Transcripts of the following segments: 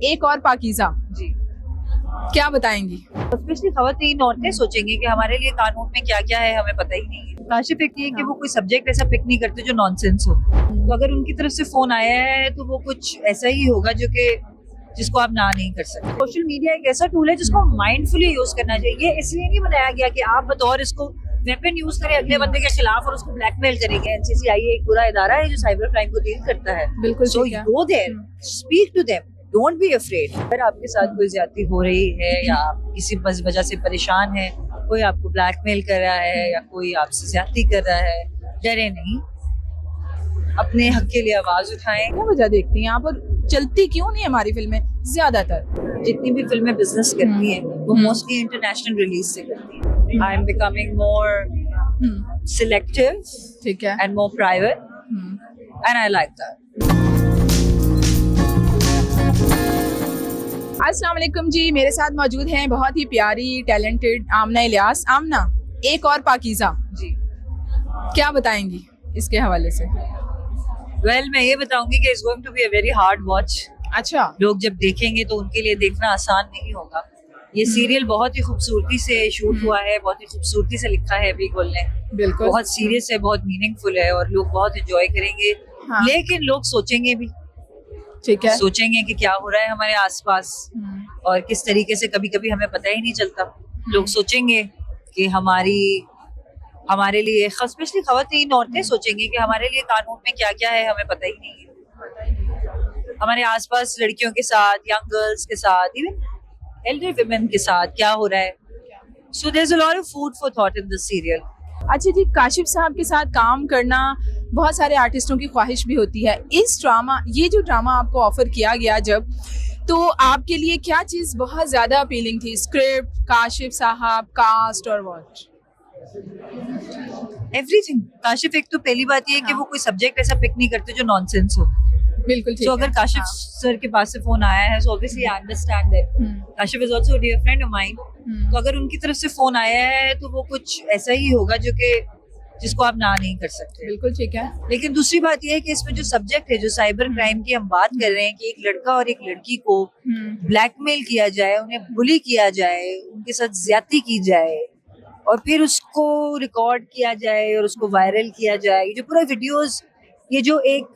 एक और पाकीज़ा जी। क्या बताएंगी? स्पेशली खवातीन औरतें सोचेंगी कि हमारे लिए कानून में क्या क्या है हमें पता ही नहीं है। काशिफ एक ये कि वो कोई सब्जेक्ट ऐसा पिक नहीं करते जो नॉनसेंस हो। तो अगर उनकी तरफ से फोन आया है तो वो कुछ ऐसा ही होगा जो कि जिसको आप ना नहीं कर सकते। सोशल मीडिया एक ऐसा टूल है जिसको माइंडफुली यूज करना चाहिए। ये इसलिए नहीं बनाया गया कि आप बतौर इसको वेपन यूज करें अगले बंदे के खिलाफ और उसको ब्लैकमेल करेंगे। एनसीसीआई एक पूरा इदारा है जो साइबर क्राइम को डील करता है। बिल्कुल सो ठीक है। Go there, speak to them, don't be afraid. अगर आपके साथ कोई ज्यादती हो रही है या आप किसी वजह से परेशान है, कोई आपको ब्लैकमेल कर रहा है या कोई आपसे ज्यादती कर रहा है, डरे नहीं, अपने हक के लिए आवाज उठाएं। क्या वजह देखती हैं आप और चलती क्यों नहीं हमारी फिल्में ज्यादातर? जितनी भी फिल्में बिजनेस करती हैं वो मोस्टली इंटरनेशनल रिलीज से करती हैं। I am becoming more selective ठीक है। And more private and I like that. अस्सलाम वालेकुम जी, मेरे साथ मौजूद हैं बहुत ही प्यारी टैलेंटेड आमना इलियास। आमना, एक और पाकीज़ा जी। क्या बताएंगी इसके हवाले से? वेल मैं ये बताऊंगी कि it's going to be a very hard watch. अच्छा। लोग जब देखेंगे तो उनके लिए देखना आसान नहीं होगा। ये सीरियल बहुत ही खूबसूरती से शूट हुआ है, बहुत ही खूबसूरती से लिखा है अभी गुल ने। बिल्कुल। बहुत सीरियस है, बहुत मीनिंगफुल है और लोग बहुत एंजॉय करेंगे। हाँ। लेकिन लोग सोचेंगे भी, ठीक है। सोचेंगे कि क्या हो रहा है हमारे आसपास और किस तरीके से कभी कभी हमें पता ही नहीं चलता। लोग सोचेंगे कि हमारे लिए, स्पेशली खवातीन औरतें सोचेंगी कि हमारे लिए कानून में क्या क्या है हमें पता ही नहीं है। हमारे आसपास लड़कियों के साथ, यंग गर्ल्स के साथ, इवन एल्डर विमेन के साथ क्या हो रहा है। So there is a lot of food for thought in this serial. अच्छा जी, काशिफ साहब के साथ काम करना बहुत सारे आर्टिस्टों की ख्वाहिश भी होती है। ये जो ड्रामा आपको ऑफर किया गया जब, तो आपके लिए क्या चीज़ बहुत ज़्यादा अपीलिंग थी? स्क्रिप्ट, काशिफ साहब, कास्ट और व्हाट? एवरीथिंग। काशिफ एक तो पहली बात ये है कि वो कोई सब्जेक्ट ऐसा पिक नहीं करते जो नॉनसेंस हो। बिल्कुल ठीक तो अगर है। काशिफ सर के पास से फोन आया है, so obviously I understand that Kashif is also a dear friend of mine. तो अगर उनकी तरफ से फोन आया है तो वो कुछ ऐसा ही होगा जो कि जिसको आप ना नहीं कर सकते। बिल्कुल ठीक है। लेकिन दूसरी बात यह है कि इसमें जो सब्जेक्ट है, जो साइबर क्राइम की हम बात कर रहे हैं कि एक लड़का और एक लड़की को ब्लैकमेल किया जाए, उन्हें बुली किया जाए, उनके साथ ज्यादती की जाए और फिर उसको रिकॉर्ड किया जाए और उसको वायरल किया जाए। ये जो पूरा वीडियोस, ये जो एक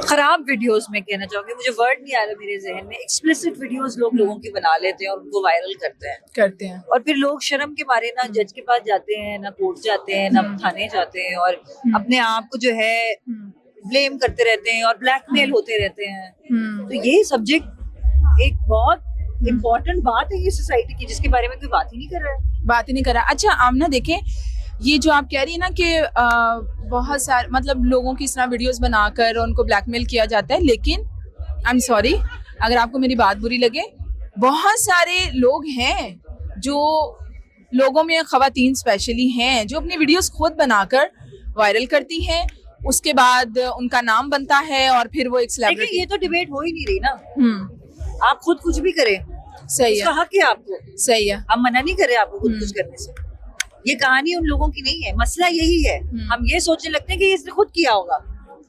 खराब वीडियोस में कहना चाहूंगी, मुझे वर्ड नहीं आ रहा मेरे जहन में, एक्सप्लिसिट वीडियोस लोगों की बना लेते हैं और उनको वायरल करते हैं और फिर लोग शर्म के मारे ना जज के पास जाते हैं, ना कोर्ट जाते हैं, ना थाने जाते हैं और अपने आप को जो है ब्लेम करते रहते हैं और ब्लैकमेल होते रहते हैं। तो ये सब्जेक्ट एक बहुत इम्पोर्टेंट बात है ये सोसाइटी की, जिसके बारे में कोई बात ही नहीं कर रहा है। अच्छा आमना, देखें, ये जो आप कह रही है ना कि बहुत सारे मतलब लोगों की इस तरह वीडियोस बनाकर उनको ब्लैकमेल किया जाता है, लेकिन आई एम सॉरी अगर आपको मेरी बात बुरी लगे, बहुत सारे लोग हैं जो लोगों में खवातीन स्पेशली हैं जो अपनी वीडियोस खुद बनाकर वायरल करती हैं, उसके बाद उनका नाम बनता है और फिर वो एक सेलिब्रिटी। ये तो डिबेट हो ही नहीं रही ना। आप खुद कुछ भी करें, सही है, उसका हक है आपको। सही है, हम मना नहीं कर रहे आपको खुद कुछ करने से। ये कहानी उन लोगों की नहीं है, मसला यही है हम ये सोचने लगते हैं कि इसने खुद किया होगा।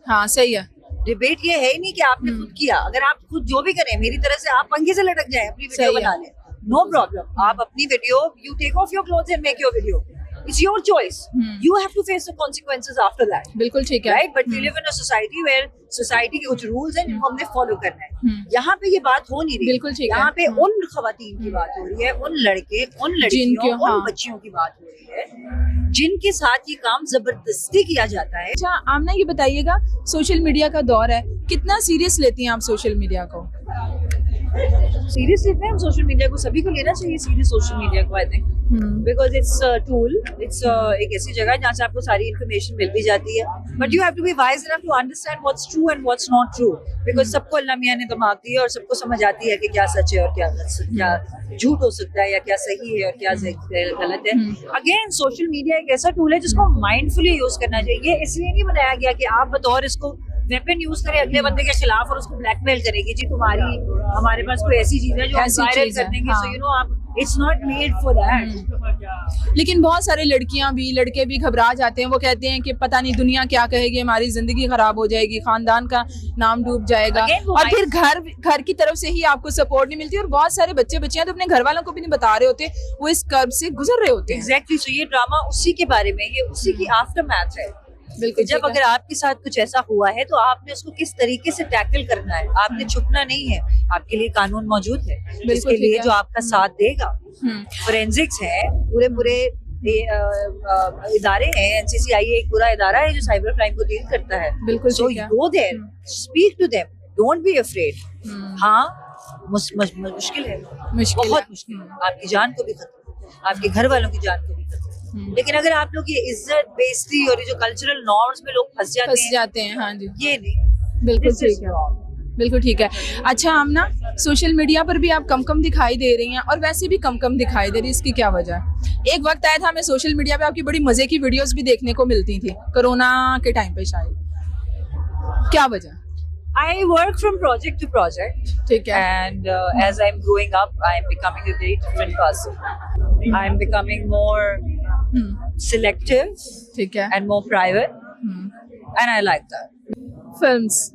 हाँ सही है। डिबेट ये है ही नहीं कि आपने खुद किया। अगर आप खुद जो भी करें, मेरी तरह से आप पंखे से लटक जाए, अपनी वीडियो बना लें, नो प्रॉब्लम। आप अपनी video, you take off your clothes and make your video, it's your choice, you have to face the consequences after that. बिल्कुल ठीक है, right. But we live in a society where society के कुछ rules हैं जिनको हमने follow करना है। यहाँ पे ये बात हो नहीं रही। बिल्कुल ठीक है। यहाँ पे उन खवातीन की बात हो रही है, उन लड़के, उन लड़कियों, उन बच्चियों की बात हो रही है जिनके साथ ये काम जबरदस्ती किया जाता है। अच्छा आमना, ये बताइएगा, सोशल मीडिया का दौर है, कितना सीरियस लेती हैं आप सोशल मीडिया को? सीरियस लेते हैं हम सोशल मीडिया को, सभी को लेना चाहिए सीरियस सोशल मीडिया को। I think because it's tool, it's एक ऐसी जगह जहाँ से आपको सारी इन्फॉर्मेशन मिल भी जाती है, but you have to be wise enough to understand what's true and what's not true. Because सबको अल्लाह मियां ने दिमाग दिया और सबको समझ आती है कि क्या सच है और क्या झूठ हो सकता है या क्या सही है और क्या गलत है। अगेन सोशल मीडिया एक ऐसा टूल है जिसको माइंडफुली यूज करना चाहिए। इसलिए नहीं बनाया गया कि आप बतौर इसको वेपन यूज करें अगले बंदे के खिलाफ और उसको ब्लैकमेल करेंगे, जी हमारे पास कोई ऐसी चीज है जो हम वायरल कर देंगे, सो यू नो आप It's not made for that. लेकिन बहुत सारे लड़कियां भी लड़के भी घबरा जाते हैं, वो कहते हैं कि पता नहीं दुनिया क्या कहेगी, हमारी जिंदगी खराब हो जाएगी, खानदान का नाम डूब जाएगा, Again, वो और फिर घर की तरफ से ही आपको सपोर्ट नहीं मिलती, और बहुत सारे बच्चियां तो अपने घर वालों को भी नहीं बता रहे होते, वो इस कर्ब से गुजर रहे होते हैं। Exactly. So ये ड्रामा उसी के बारे में, ये उसी की आफ्टर मैथ है। बिल्कुल जब अगर आपके साथ कुछ ऐसा हुआ है तो आपने उसको किस तरीके से टैकल करना है, आपने छुपना नहीं है, आपके लिए कानून मौजूद है जिसके ठीक लिए है। जो आपका साथ देगा। फोरेंसिक्स है, पूरे इदारे हैं, एनसीसीआई एक पूरा इदारा है जो साइबर क्राइम को डील करता है। बिल्कुल सो ठीक है। Go there, speak to them, don't be afraid. हाँ मुश्किल है, बहुत मुश्किल है, आपकी जान को भी खतरा, आपके घर वालों की जान को भी खतरा। लेकिन अगर आप लोग ये इज्जत बेइज्जती और ये जो कल्चरल नॉर्म्स में लोग फंस जाते हैं, हाँ जी, ये नहीं, बिल्कुल This is ठीक है, wrong. बिल्कुल ठीक है। अच्छा आमना, सोशल मीडिया पर भी आप कम दिखाई दे रही हैं और वैसे भी कम दिखाई दे रही है, इसकी क्या वजह है? एक वक्त आया था हमें सोशल मीडिया पे आपकी बड़ी मजे की वीडियोस भी देखने को मिलती थी, कोरोना के टाइम पे शायद, क्या वजह? I work from project to project, ठीक है, and as I'm growing up, I'm becoming a very different person. I'm becoming more selective ठीक है, and more private, and I like that. Films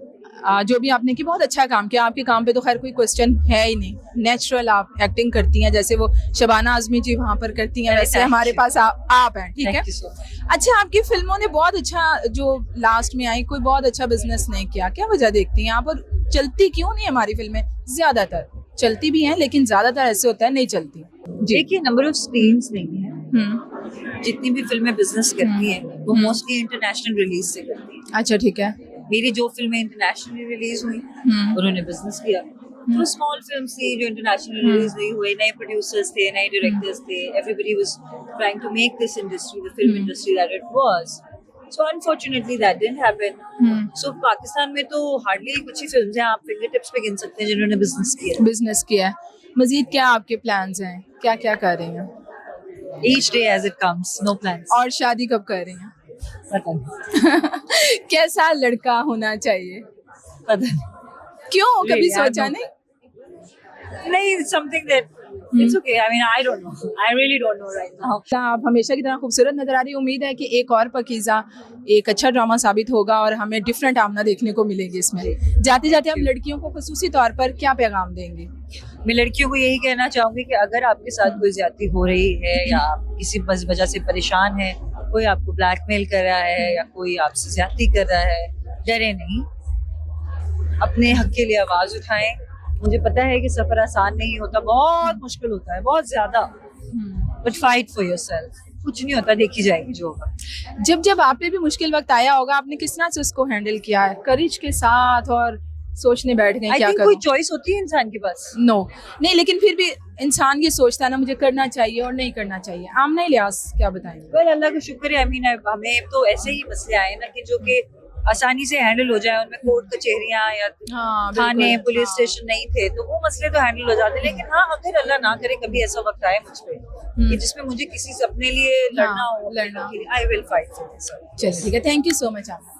जो भी आपने की बहुत अच्छा काम किया, आपके काम पे तो खैर कोई क्वेश्चन है ही नहीं, नेचुरल आप एक्टिंग करती हैं, जैसे वो शबाना आजमी जी वहाँ पर करती हैं वैसे हमारे पास आप हैं, ठीक है। Thank you so much. अच्छा, आपकी फिल्मों ने बहुत अच्छा, जो लास्ट में आई, कोई बहुत अच्छा बिजनेस नहीं किया, क्या वजह देखती हैं आप, और चलती क्यों नहीं हमारी फिल्में? ज्यादातर चलती भी हैं लेकिन ज्यादातर ऐसे होता है नहीं चलती। देखिए, नंबर ऑफ स्क्रीन्स नहीं है, जितनी भी फिल्में बिजनेस करती हैं वो मोस्टली इंटरनेशनल रिलीज से करती हैं। अच्छा ठीक है, मेरी जो फिल्में इंटरनेशनली रिलीज हुई उन्होंने बिजनेस किया, तो स्मॉल फिल्म्स थी जो इंटरनेशनल रिलीज नहीं हुई, नए प्रोड्यूसर्स थे, नए डायरेक्टर्स थे, everybody was trying to make this industry the film industry that it was. So unfortunately that didn't happen. So Pakistan में तो हार्डली कुछ ही फिल्म्स हैं, आप फिंगर टिप्स पे गिन सकते हैं जिन्होंने बिजनेस किया है। मजीद क्या आपके प्लान्स हैं, क्या क्या कर रही हैं? Each day as it comes, no plans. और शादी कब कर रही हैं? पता नहीं। कैसा लड़का होना चाहिए? पता नहीं। क्यों, कभी Really, I सोचा don't- नहीं? नहीं, it's something that it's okay. I mean, I don't know. I really don't know right now. आप हमेशा की तरह खूबसूरत नजर आ रही, उम्मीद है कि एक और पकीज़ा एक अच्छा ड्रामा साबित होगा और हमें डिफरेंट आमना देखने को मिलेगी इसमें। जाते जाते हम लड़कियों को खुसूसी तौर पर क्या पैगाम देंगे? मैं लड़कियों को यही कहना चाहूंगी कि अगर आपके साथ कोई ज्यादती हो रही है या आप किसी वजह से परेशान है, कोई आपको ब्लैकमेल कर रहा है या कोई आपसे ज्यादती कर रहा है, डरे नहीं, अपने हक के लिए आवाज उठाएं। मुझे पता है कि सफर आसान नहीं होता, बहुत मुश्किल होता है, बहुत ज्यादा, बट फाइट फॉर योरसेल्फ। कुछ नहीं होता, देखी जाएगी जो होगा। जब आप पे भी मुश्किल वक्त आया होगा, आपने किस तरह से उसको हैंडल किया है? करेज के साथ, और सोचने बैठ गए क्या करूं? कोई चॉइस होती है इंसान के पास? नो नहीं, लेकिन फिर भी इंसान ये सोचता है ना, मुझे करना चाहिए और नहीं करना चाहिए। आमना इलियास क्या बताएंगे? वेल, अल्लाह का शुक्र है, हमें तो ऐसे ही मसले आए ना कि जो कि आसानी से हैंडल हो जाए, उनमें कोर्ट कचहरियां या थाने पुलिस स्टेशन नहीं थे, तो वो मसले तो हैंडल हो जाते। लेकिन हाँ, अगर अल्लाह ना करे कभी ऐसा वक्त आए मुझ पे कि जिसमें मुझे किसी से अपने लिए लड़ना हो, I will fight for this. चलिए ठीक है, thank you so much Amna.